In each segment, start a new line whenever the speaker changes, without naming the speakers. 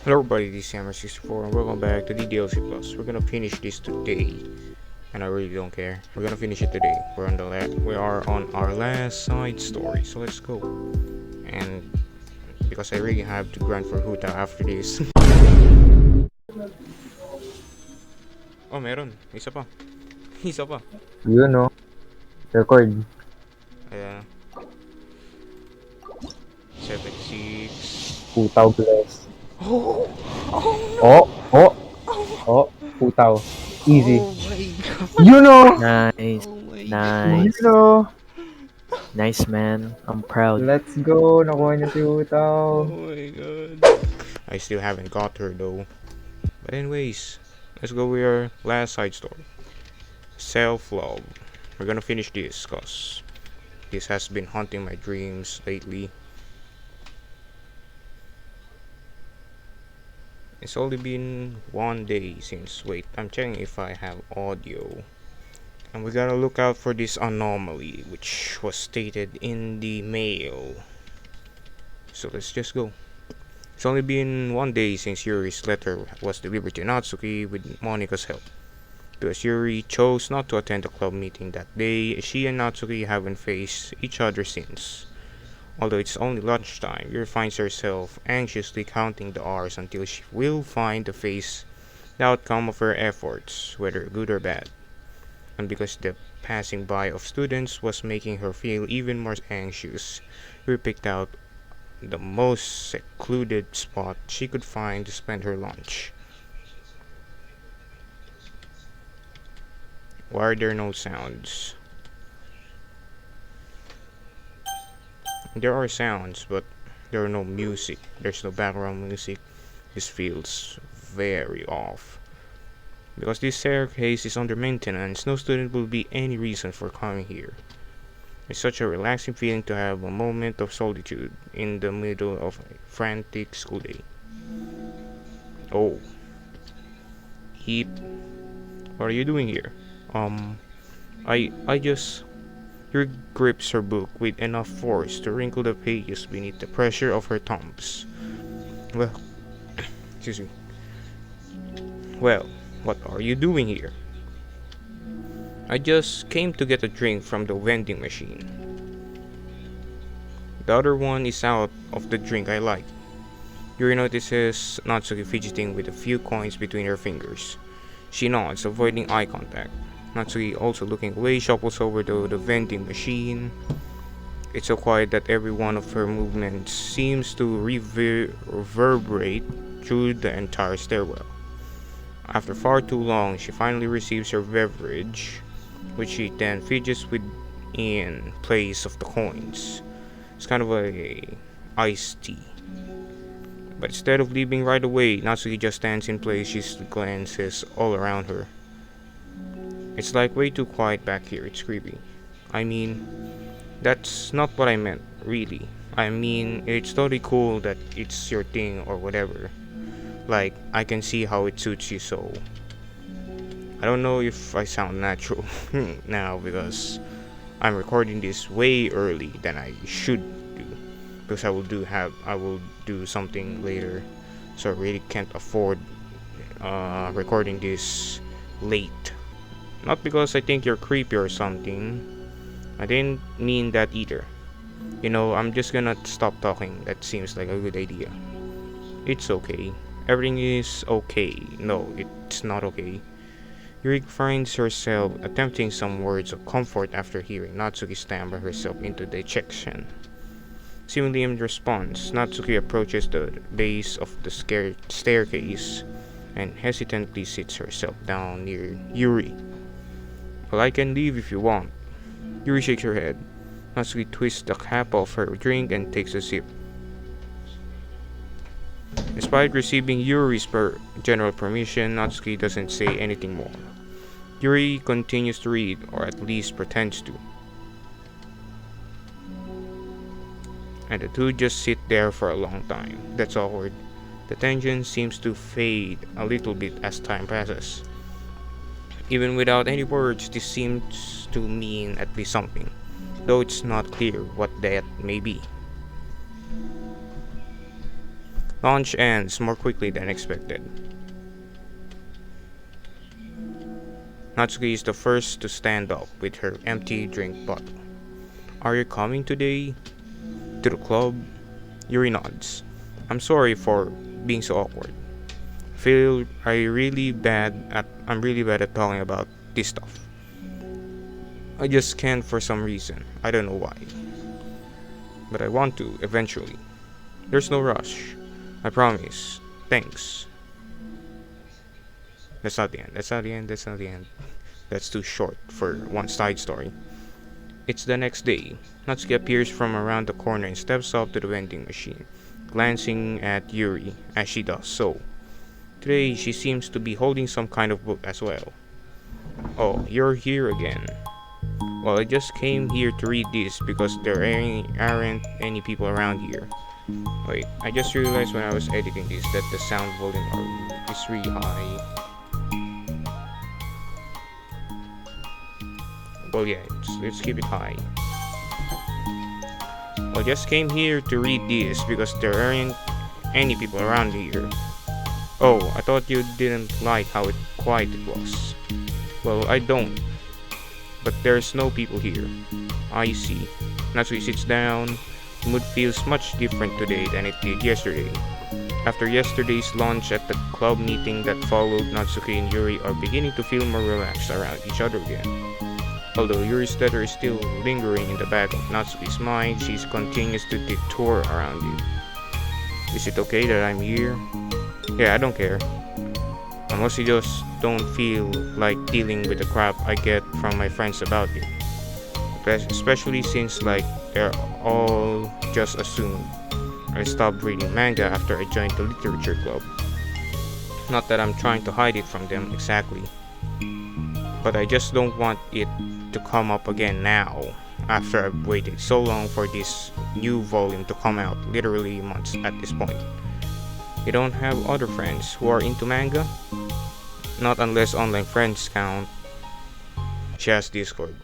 Hello everybody, this is Hammer64 and welcome back to the DLC Plus. We're gonna finish this today, and I really don't care. We're gonna finish it today. We are on our last side story, so let's go. And because I really have to grind for Huta after this. Oh, meron. Isa pa. Isa pa.
You know, record.
Ayan. 76.
Putaw bless.
Oh! Oh
Oh,
no!
oh,
Oh!
oh, putaw. Easy.
Oh my god!
You know,
Nice,
Oh my
you
god!
nice,
know.
nice man. I'm proud.
Let's go. Nakuha niya si
Oh
Putaw.
my god! I still haven't got her though. But anyways, let's go with our last side story. Self-love. We're gonna finish this cause this has been haunting my dreams lately. It's only been one day since. Wait, I'm checking if I have audio. And we gotta look out for this anomaly which was stated in the mail. So let's just go. It's only been one day since Yuri's letter was delivered to Natsuki with Monika's help. Because Yuri chose not to attend the club meeting that day, she and Natsuki haven't faced each other since. Although it's only lunchtime, Yuri finds herself anxiously counting the hours until she will find the outcome of her efforts, whether good or bad. And because the passing by of students was making her feel even more anxious, Yuri picked out the most secluded spot she could find to spend her lunch. Why are there no sounds? There are sounds, but there are no music. There's no background music. This feels very off. Because this staircase is under maintenance, no student will be any reason for coming here. It's such a relaxing feeling to have a moment of solitude in the middle of a frantic school day. Oh, Heap, what are you doing here? Um, I just. Your grips her book with enough force to wrinkle the pages beneath the pressure of her thumbs. Well, excuse me. Well, what are you doing here? I just came to get a drink from the vending machine. The other one is out of the drink I like. Yuri notices Natsuki fidgeting with a few coins between her fingers. She nods, avoiding eye contact. Natsuki, also looking away, shuffles over to the vending machine. It's so quiet that every one of her movements seems to reverberate through the entire stairwell. After far too long, she finally receives her beverage, which she then fidgets with in place of the coins. It's kind of a iced tea. But instead of leaving right away, Natsuki just stands in place. She glances all around her. It's like way too quiet back here, it's creepy. I mean, that's not what I meant, really. I mean, it's totally cool that it's your thing or whatever. Like, I can see how it suits you, so I don't know if I sound natural now because I'm recording this way early than I should do. Because I will do something later. So I really can't afford recording this late. Not because I think you're creepy or something. I didn't mean that either. You know, I'm just gonna stop talking. That seems like a good idea. It's okay. Everything is okay. No, it's not okay. Yuri finds herself attempting some words of comfort after hearing Natsuki stammer herself into dejection. Seemingly in response, Natsuki approaches the base of the staircase and hesitantly sits herself down near Yuri. Well, I can leave if you want. Yuri shakes her head. Natsuki twists the cap of her drink and takes a sip. Despite receiving Yuri's general permission, Natsuki doesn't say anything more. Yuri continues to read, or at least pretends to. And the two just sit there for a long time. That's awkward. The tension seems to fade a little bit as time passes. Even without any words, this seems to mean at least something, though it's not clear what that may be. Lunch ends more quickly than expected. Natsuki is the first to stand up with her empty drink bottle. Are you coming today? To the club? Yuri nods. I'm sorry for being so awkward. I'm really bad at talking about this stuff. I just can't for some reason. I don't know why. But I want to eventually. There's no rush. I promise. Thanks. That's not the end. That's not the end. That's not the end. That's too short for one side story. It's the next day. Natsuki appears from around the corner and steps up to the vending machine, glancing at Yuri as she does so. Today, she seems to be holding some kind of book as well. Oh, you're here again. Well, I just came here to read this because aren't any people around here. Wait, I just realized when I was editing this that the sound volume is really high. Well, yeah, let's keep it high. Well, just came here to read this because there aren't any people around here. Oh, I thought you didn't like how quiet it was. Well, I don't. But there's no people here. I see. Natsuki sits down. The mood feels much different today than it did yesterday. After yesterday's lunch at the club meeting that followed, Natsuki and Yuri are beginning to feel more relaxed around each other again. Although Yuri's letter is still lingering in the back of Natsuki's mind, she continues to detour around you. Is it okay that I'm here? Yeah, I don't care. I mostly just don't feel like dealing with the crap I get from my friends about you. Especially since they're all just assumed I stopped reading manga after I joined the literature club. Not that I'm trying to hide it from them exactly, but I just don't want it to come up again now after I've waited so long for this new volume to come out, literally months at this point. You don't have other friends who are into manga? Not unless online friends count. She has Discord.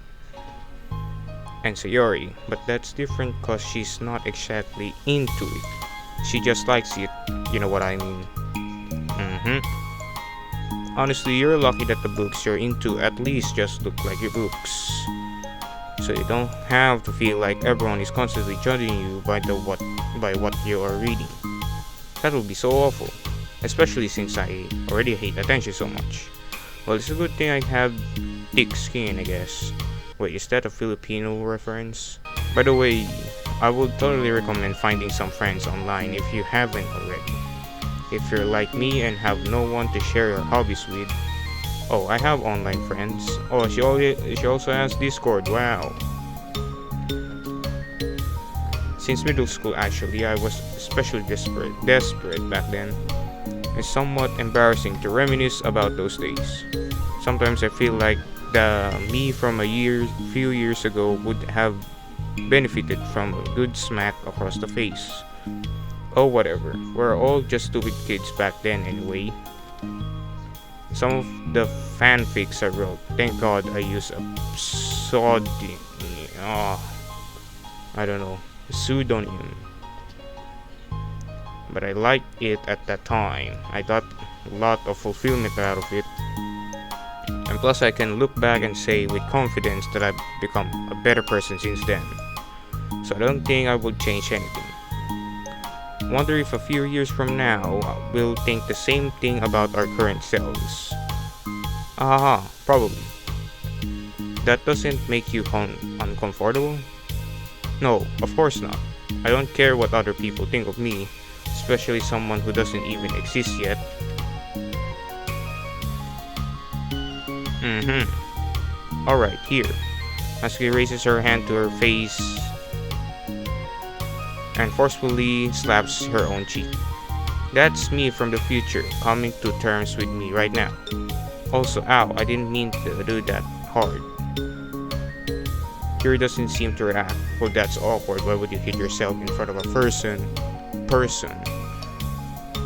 And Sayori, but that's different cause she's not exactly into it. She just likes it, you know what I mean. Honestly, you're lucky that the books you're into at least just look like your books. So you don't have to feel like everyone is constantly judging you by what you are reading. That would be so awful, especially since I already hate attention so much. Well, it's a good thing I have thick skin, I guess. Wait, is that a Filipino reference? By the way, I would totally recommend finding some friends online if you haven't already. If you're like me and have no one to share your hobbies with. Oh, I have online friends. Oh, she also has Discord. Wow. Since middle school, actually, I was especially desperate back then. It's somewhat embarrassing to reminisce about those days. Sometimes I feel like the me from few years ago would have benefited from a good smack across the face. Oh, whatever. We're all just stupid kids back then anyway. Some of the fanfics I wrote, thank God I used a pseudonym. Pseudonym. But I liked it at that time. I got a lot of fulfillment out of it. And plus I can look back and say with confidence that I've become a better person since then. So I don't think I would change anything. Wonder if a few years from now we'll think the same thing about our current selves. Probably. That doesn't make you uncomfortable? No, of course not. I don't care what other people think of me, especially someone who doesn't even exist yet. Alright, here. Natsuki raises her hand to her face and forcefully slaps her own cheek. That's me from the future, coming to terms with me right now. Also, ow, I didn't mean to do that hard. Yuri doesn't seem to react. Well, that's awkward. Why would you hit yourself in front of a person?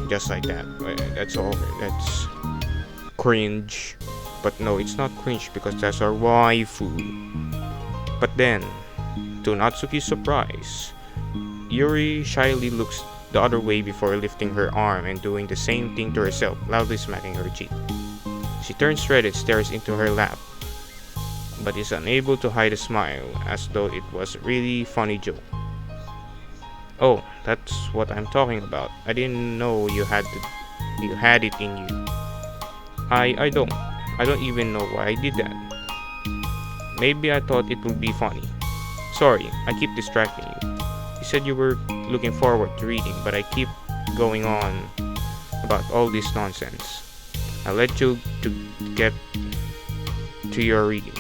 Just like that. That's all. That's cringe. But no, it's not cringe because that's our waifu. But then, to Natsuki's surprise, Yuri shyly looks the other way before lifting her arm and doing the same thing to herself, loudly smacking her cheek. She turns red and stares into her lap, but is unable to hide a smile, as though it was a really funny joke. Oh, that's what I'm talking about. I didn't know you had it in you. I don't. I don't even know why I did that. Maybe I thought it would be funny. Sorry, I keep distracting you. You said you were looking forward to reading, but I keep going on about all this nonsense. I'll let you to get to your reading.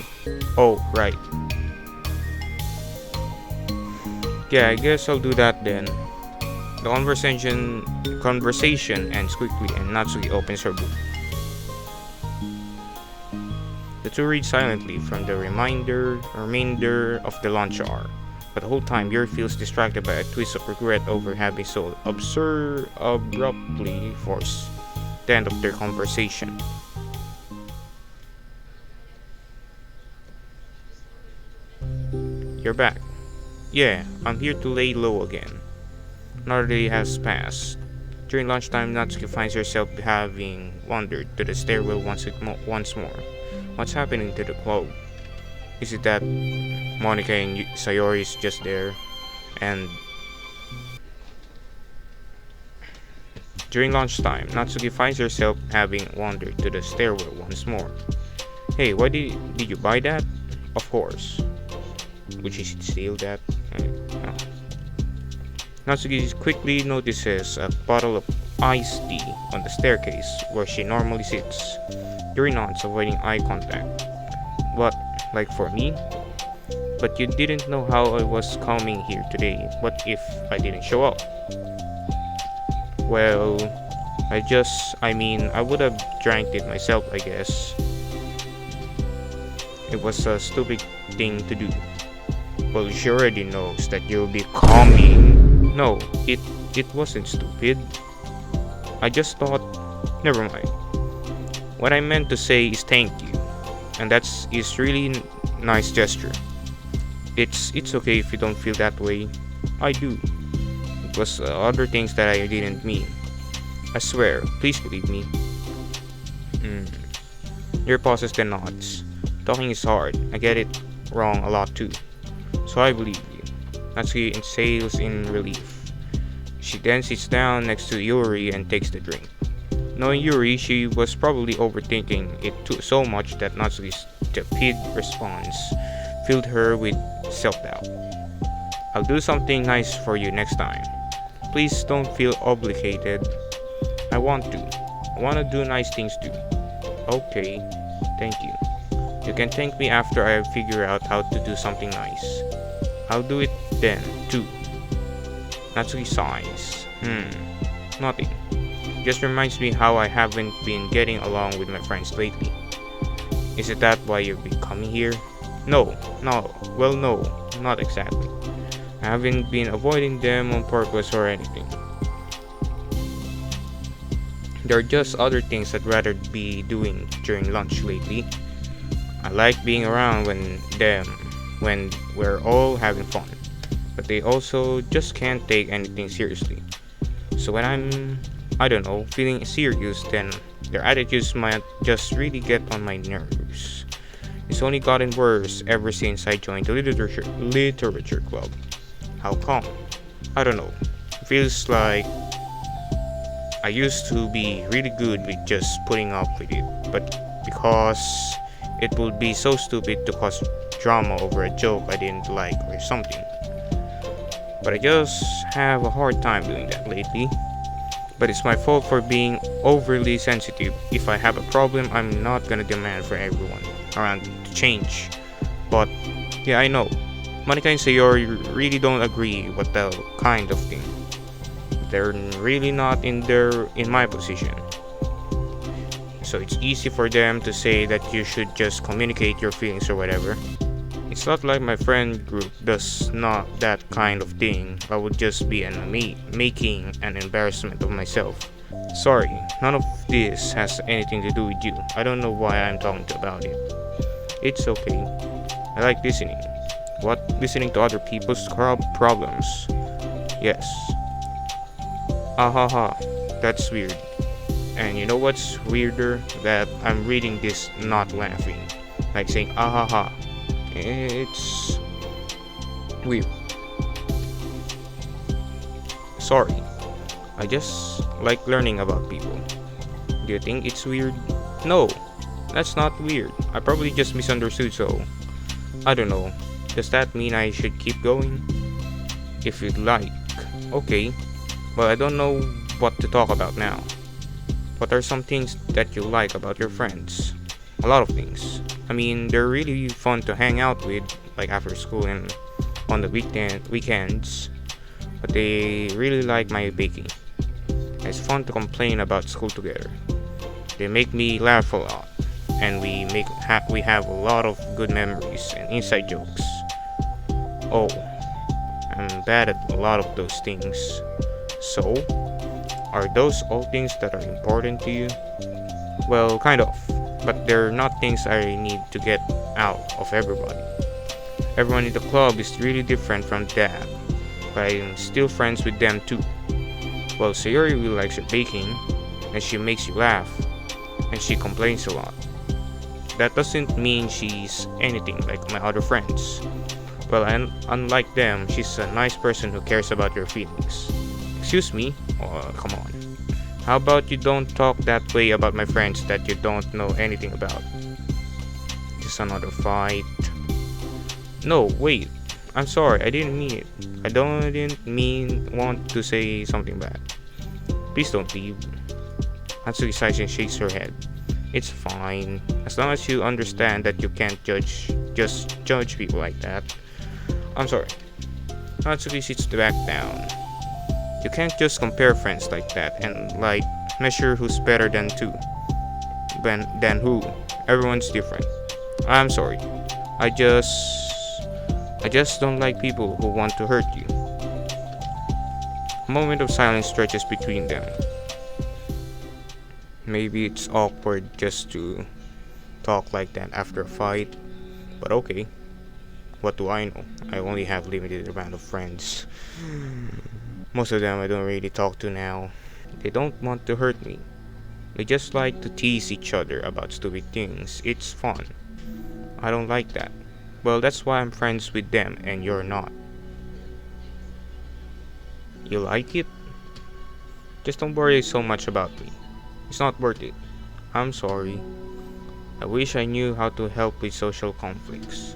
Oh, right. Yeah, I guess I'll do that then. The conversation ends quickly and Natsuki opens her book. The two read silently from the remainder of the lunch hour, but the whole time Yuri feels distracted by a twist of regret over having so abruptly forced the end of their conversation. You're back. Yeah, I'm here to lay low again. Another day has passed. During lunchtime, Natsuki finds herself having wandered to the stairwell once more. What's happening to the globe? Is it that Monica and Sayori is just there? And during lunchtime, Natsuki finds herself having wandered to the stairwell once more. Hey, why did you buy that? Of course. Would she steal that? No. Natsuki quickly notices a bottle of iced tea on the staircase where she normally sits. Yuri nods, avoiding eye contact. What, like for me? But you didn't know how I was coming here today. What if I didn't show up? Well, I would have drank it myself, I guess. It was a stupid thing to do. Well, she already knows that you'll be coming. No, it wasn't stupid. I just thought, never mind. What I meant to say is thank you, and is really nice gesture. It's okay if you don't feel that way. I do. It was other things that I didn't mean. I swear, please believe me. Your pauses then nods. Talking is hard. I get it wrong a lot too. So I believe you. Natsuki exhales in relief. She then sits down next to Yuri and takes the drink. Knowing Yuri, she was probably overthinking it so much that Natsuki's tepid response filled her with self-doubt. I'll do something nice for you next time. Please don't feel obligated. I want to do nice things too. Okay, thank you. You can thank me after I figure out how to do something nice. I'll do it then, too. Natsuki sighs. Nothing. Just reminds me how I haven't been getting along with my friends lately. Is it that why you've been coming here? No, not exactly. I haven't been avoiding them on purpose or anything. There are just other things I'd rather be doing during lunch lately. I like being around when we're all having fun, but they also just can't take anything seriously. So when I'm, feeling serious, then their attitudes might just really get on my nerves. It's only gotten worse ever since I joined the literature club. How come? I don't know. It feels like I used to be really good with just putting up with it, but because it would be so stupid to cause drama over a joke I didn't like or something. But I just have a hard time doing that lately. But it's my fault for being overly sensitive. If I have a problem, I'm not gonna demand for everyone around to change. But yeah, I know. Monica and Sayori really don't agree with that kind of thing. They're really not in my position. So it's easy for them to say that you should just communicate your feelings or whatever. It's not like my friend group does not that kind of thing. I would just be making an embarrassment of myself. Sorry, none of this has anything to do with you. I don't know why I'm talking about it. It's okay. I like listening. What? Listening to other people's problems? Yes. Ahaha, that's weird. And you know what's weirder? That I'm reading this not laughing. Like saying ahaha. It's weird. Sorry. I just like learning about people. Do you think it's weird? No, that's not weird. I probably just misunderstood, so I don't know. Does that mean I should keep going? If you'd like. Okay. Well, I don't know what to talk about now. What are some things that you like about your friends? A lot of things. I mean, they're really fun to hang out with, like after school and on the weekends. But they really like my baking. It's fun to complain about school together. They make me laugh a lot, and we have a lot of good memories and inside jokes. Oh, I'm bad at a lot of those things. So, are those all things that are important to you? Well, kind of, but they're not things I need to get out of everybody. Everyone in the club is really different from that, but I'm still friends with them too. Well, Sayori really likes her baking, and she makes you laugh, and she complains a lot. That doesn't mean she's anything like my other friends. Well, and unlike them, she's a nice person who cares about your feelings. Excuse me? Oh, come on. How about you don't talk that way about my friends that you don't know anything about? Just another fight. No, wait. I'm sorry, I didn't mean it. Didn't mean want to say something bad. Please don't leave. Hatsuki sighs and shakes her head. It's fine. As long as you understand that you can't just judge people like that. I'm sorry. Hatsuki sits back down. You can't just compare friends like that and like measure who's better than who. Everyone's different. I'm sorry. I just don't like people who want to hurt you. A moment of silence stretches between them. Maybe it's awkward just to talk like that after a fight, but okay. What do I know? I only have limited amount of friends. Most of them I don't really talk to now. They don't want to hurt me. They just like to tease each other about stupid things. It's fun. I don't like that. Well, that's why I'm friends with them and you're not. You like it? Just don't worry so much about me. It's not worth it. I'm sorry. I wish I knew how to help with social conflicts.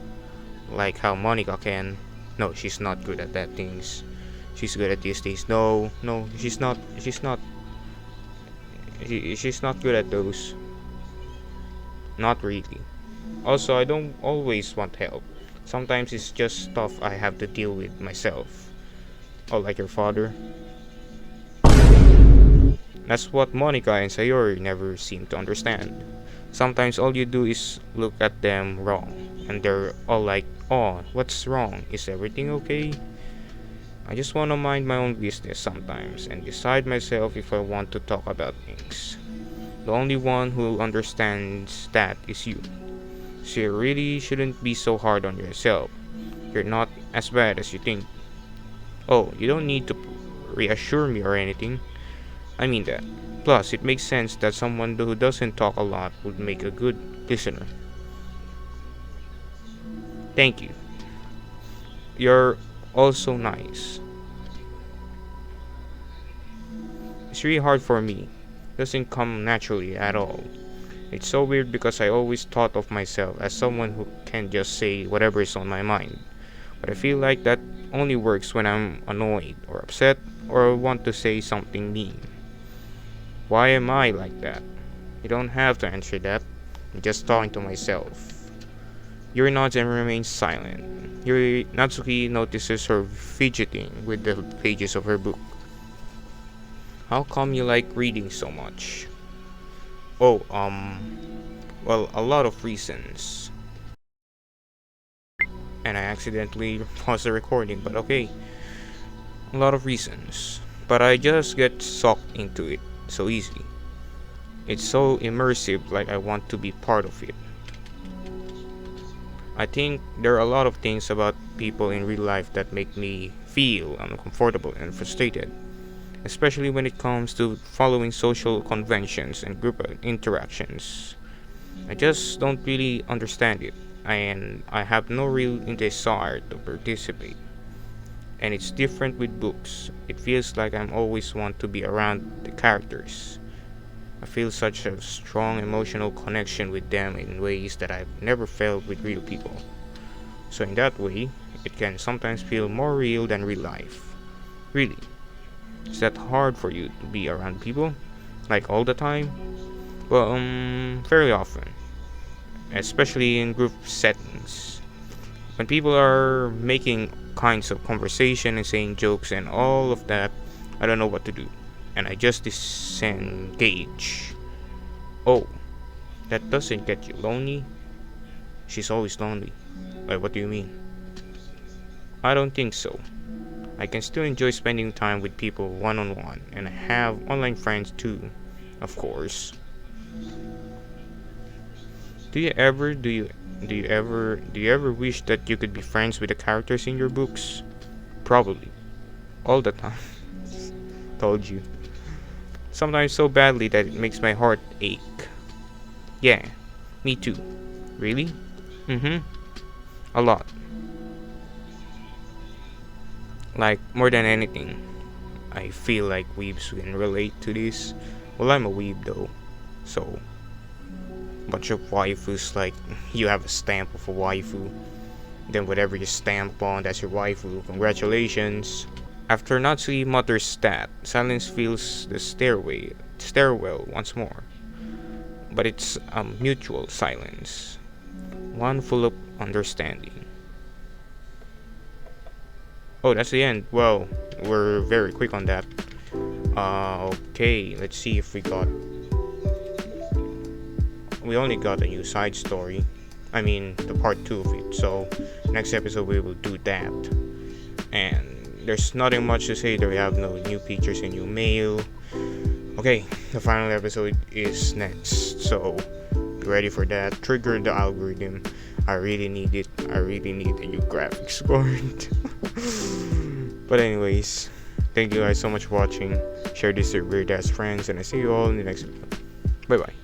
Like how Monica can. No, she's not good at that things. She's good at these things. No, she's not. She's not good at those. Not really. Also, I don't always want help. Sometimes it's just stuff I have to deal with myself. Oh, like your father? That's what Monica and Sayori never seem to understand. Sometimes all you do is look at them wrong, and they're all like, "Oh, what's wrong? Is everything okay?" I just want to mind my own business sometimes and decide myself if I want to talk about things. The only one who understands that is you. So you really shouldn't be so hard on yourself. You're not as bad as you think. Oh, you don't need to reassure me or anything. I mean that. Plus, it makes sense that someone who doesn't talk a lot would make a good listener. Thank you. You're also nice. It's really hard for me. Doesn't come naturally at all. It's so weird because I always thought of myself as someone who can just say whatever is on my mind. But I feel like that only works when I'm annoyed or upset or want to say something mean. Why am I like that? You don't have to answer that. I'm just talking to myself. Yuri nods and remains silent. Natsuki notices her fidgeting with the pages of her book. How come you like reading so much? Oh, well, a lot of reasons. And I accidentally paused the recording, but okay. A lot of reasons. But I just get sucked into it so easily. It's so immersive, like I want to be part of it. I think there are a lot of things about people in real life that make me feel uncomfortable and frustrated. especially when it comes to following social conventions and group interactions. I just don't really understand it, and I have no real desire to participate. And it's different with books. It feels like I'm always want to be around the characters. I feel such a strong emotional connection with them in ways that I've never felt with real people. So in that way, it can sometimes feel more real than real life. Really, is that hard for you to be around people? Like all the time? Well, fairly often, especially in group settings. When people are making kinds of conversation and saying jokes and all of that, I don't know what to do. And I just disengage. Oh, that doesn't get you lonely? She's always lonely. Wait, what do you mean? I don't think so. I can still enjoy spending time with people one on one, and I have online friends too, of course. Do you ever wish that you could be friends with the characters in your books? Probably. All the time. Told you. Sometimes so badly that it makes my heart ache. Yeah, me too. Really? Mm-hmm. A lot. Like, more than anything. I feel like weebs can relate to this. Well, I'm a weeb though. So, bunch of waifus, like, you have a stamp of a waifu. Then whatever you stamp on, that's your waifu. Congratulations. After Natsuki mutters stat, silence fills the stairwell once more. But it's a mutual silence. One full of understanding. Oh, that's the end. Well, we're very quick on that. Okay, let's see if we only got a new side story. I mean, the part 2 of it. So, next episode we will do that. And there's nothing much to say. There we have no new pictures and new mail. Okay, the final episode is next. So, be ready for that. Trigger the algorithm. I really need it. I really need a new graphics card. But anyways, thank you guys so much for watching. Share this with your weird ass friends, and I see you all in the next video. Bye bye.